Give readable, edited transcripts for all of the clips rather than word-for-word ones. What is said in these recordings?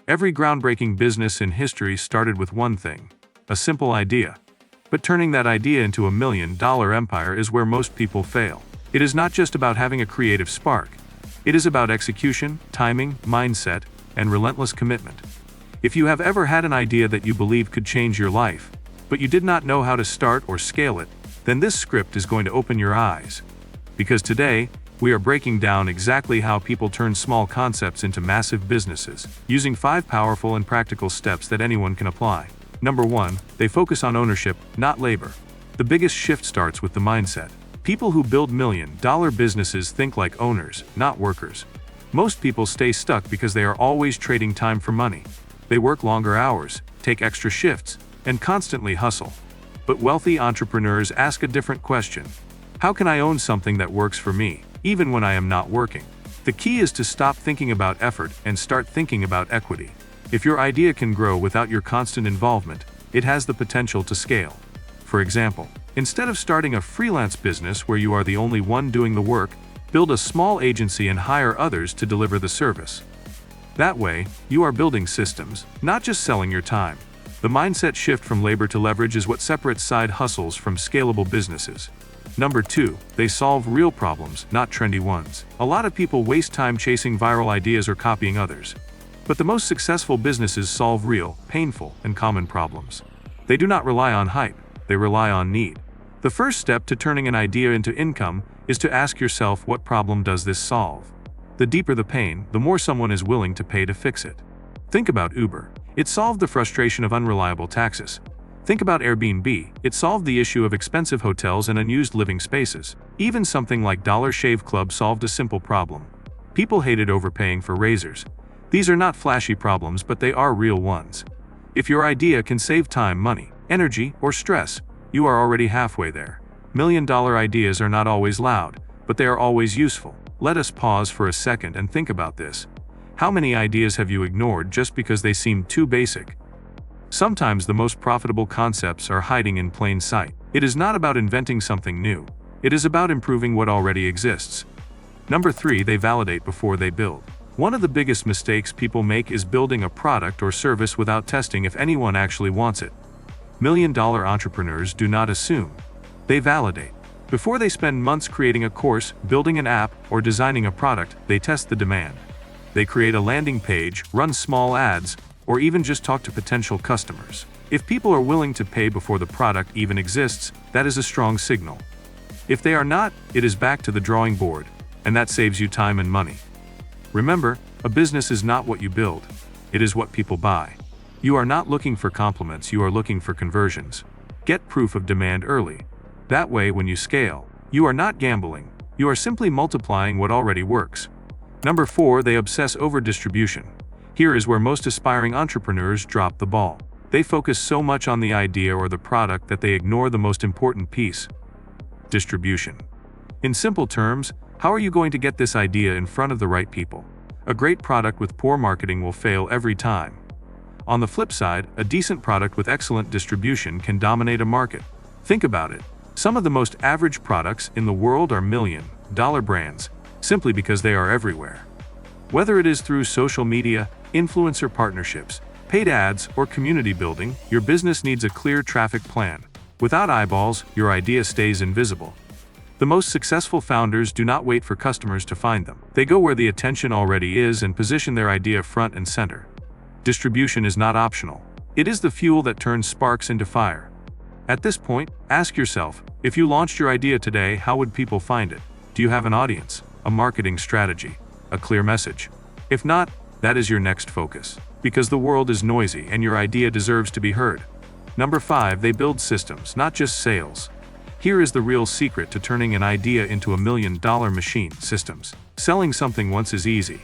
Every groundbreaking business in history started with one thing: a simple idea. But turning that idea into $1 million empire is where most people fail. It is not just about having a creative spark. It is about execution, timing, mindset, and relentless commitment. If you have ever had an idea that you believe could change your life, but you did not know how to start or scale it, then this script is going to open your eyes. Because today, we are breaking down exactly how people turn small concepts into massive businesses, using 5 powerful and practical steps that anyone can apply. Number 1, they focus on ownership, not labor. The biggest shift starts with the mindset. People who build million-dollar businesses think like owners, not workers. Most people stay stuck because they are always trading time for money. They work longer hours, take extra shifts, and constantly hustle. But wealthy entrepreneurs ask a different question. How can I own something that works for me, even when I am not working? The key is to stop thinking about effort and start thinking about equity. If your idea can grow without your constant involvement, it has the potential to scale. For example, instead of starting a freelance business where you are the only one doing the work, build a small agency and hire others to deliver the service. That way, you are building systems, not just selling your time. The mindset shift from labor to leverage is what separates side hustles from scalable businesses. Number 2, they solve real problems, not trendy ones. A lot of people waste time chasing viral ideas or copying others. But the most successful businesses solve real, painful, and common problems. They do not rely on hype, they rely on need. The first step to turning an idea into income is to ask yourself, what problem does this solve? The deeper the pain, the more someone is willing to pay to fix it. Think about Uber. It solved the frustration of unreliable taxis. Think about Airbnb. It solved the issue of expensive hotels and unused living spaces. Even something like Dollar Shave Club solved a simple problem. People hated overpaying for razors. These are not flashy problems, but they are real ones. If your idea can save time, money, energy, or stress, you are already halfway there. $1 million ideas are not always loud, but they are always useful. Let us pause for a second and think about this. How many ideas have you ignored just because they seemed too basic? Sometimes the most profitable concepts are hiding in plain sight. It is not about inventing something new. It is about improving what already exists. Number 3, they validate before they build. One of the biggest mistakes people make is building a product or service without testing if anyone actually wants it. $1 million entrepreneurs do not assume. They validate. Before they spend months creating a course, building an app, or designing a product, they test the demand. They create a landing page, run small ads, or even just talk to potential customers. If people are willing to pay before the product even exists, that is a strong signal. If they are not, it is back to the drawing board, and that saves you time and money. Remember, a business is not what you build, it is what people buy. You are not looking for compliments, you are looking for conversions. Get proof of demand early. That way, when you scale, you are not gambling, you are simply multiplying what already works. Number 4, they obsess over distribution. Here is where most aspiring entrepreneurs drop the ball. They focus so much on the idea or the product that they ignore the most important piece: distribution. In simple terms, how are you going to get this idea in front of the right people? A great product with poor marketing will fail every time. On the flip side, a decent product with excellent distribution can dominate a market. Think about it. Some of the most average products in the world are $1 million brands, simply because they are everywhere. Whether it is through social media, influencer partnerships, paid ads, or community building, your business needs a clear traffic plan. Without eyeballs, your idea stays invisible. The most successful founders do not wait for customers to find them. They go where the attention already is and position their idea front and center. Distribution is not optional. It is the fuel that turns sparks into fire. At this point, ask yourself, if you launched your idea today, how would people find it? Do you have an audience, a marketing strategy, a clear message? If not, that is your next focus. Because the world is noisy and your idea deserves to be heard. Number 5, they build systems, not just sales. Here is the real secret to turning an idea into $1 million machine: systems. Selling something once is easy.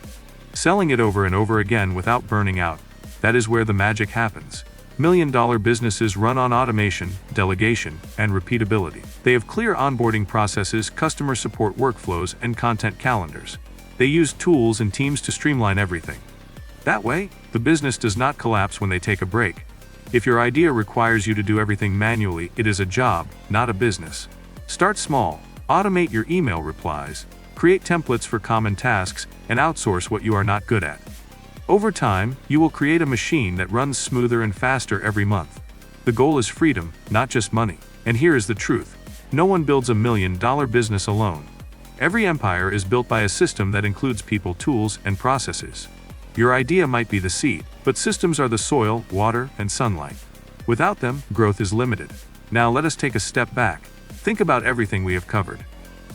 Selling it over and over again without burning out, that is where the magic happens. $1 million businesses run on automation, delegation, and repeatability. They have clear onboarding processes, customer support workflows, and content calendars. They use tools and teams to streamline everything. That way, the business does not collapse when they take a break. If your idea requires you to do everything manually, it is a job, not a business. Start small, automate your email replies, create templates for common tasks, and outsource what you are not good at. Over time, you will create a machine that runs smoother and faster every month. The goal is freedom, not just money. And here is the truth. No one builds $1 million business alone. Every empire is built by a system that includes people, tools, and processes. Your idea might be the seed, but systems are the soil, water, and sunlight. Without them, growth is limited. Now let us take a step back. Think about everything we have covered.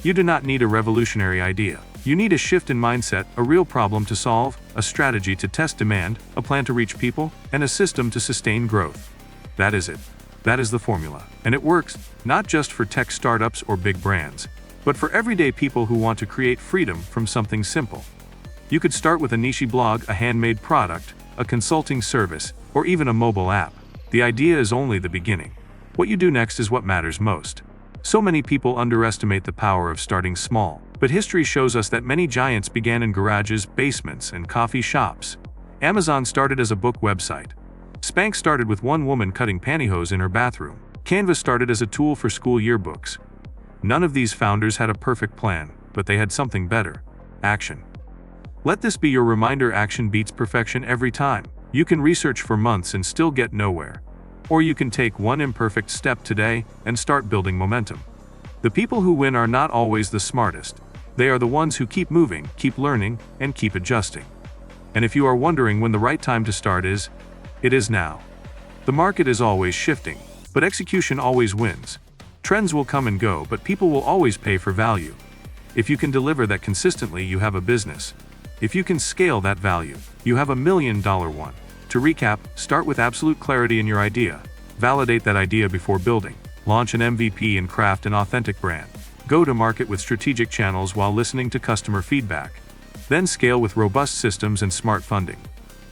You do not need a revolutionary idea. You need a shift in mindset, a real problem to solve, a strategy to test demand, a plan to reach people, and a system to sustain growth. That is it. That is the formula. And it works, not just for tech startups or big brands, but for everyday people who want to create freedom from something simple. You could start with a niche blog, a handmade product, a consulting service, or even a mobile app. The idea is only the beginning. What you do next is what matters most. So many people underestimate the power of starting small, but history shows us that many giants began in garages, basements, and coffee shops. Amazon started as a book website. Spanx started with one woman cutting pantyhose in her bathroom. Canva started as a tool for school yearbooks. None of these founders had a perfect plan, but they had something better: action. Let this be your reminder: action beats perfection every time. You can research for months and still get nowhere. Or you can take one imperfect step today and start building momentum. The people who win are not always the smartest. They are the ones who keep moving, keep learning, and keep adjusting. And if you are wondering when the right time to start is, it is now. The market is always shifting, but execution always wins. Trends will come and go, but people will always pay for value. If you can deliver that consistently, you have a business. If you can scale that value, you have $1 million one. To recap, start with absolute clarity in your idea. Validate that idea before building. Launch an MVP and craft an authentic brand. Go to market with strategic channels while listening to customer feedback. Then scale with robust systems and smart funding.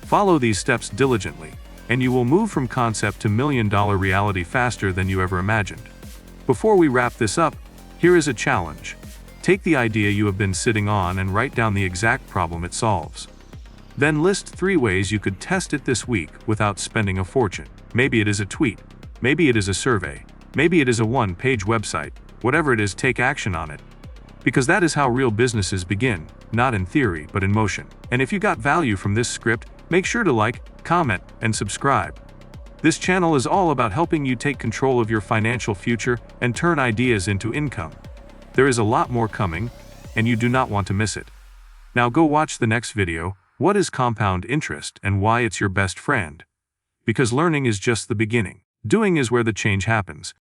Follow these steps diligently, and you will move from concept to $1 million reality faster than you ever imagined. Before we wrap this up, here is a challenge. Take the idea you have been sitting on and write down the exact problem it solves. Then list 3 ways you could test it this week without spending a fortune. Maybe it is a tweet. Maybe it is a survey. Maybe it is a one-page website. Whatever it is, take action on it. Because that is how real businesses begin, not in theory, but in motion. And if you got value from this script, make sure to like, comment, and subscribe. This channel is all about helping you take control of your financial future and turn ideas into income. There is a lot more coming, and you do not want to miss it. Now go watch the next video. What is compound interest and why it's your best friend? Because learning is just the beginning. Doing is where the change happens.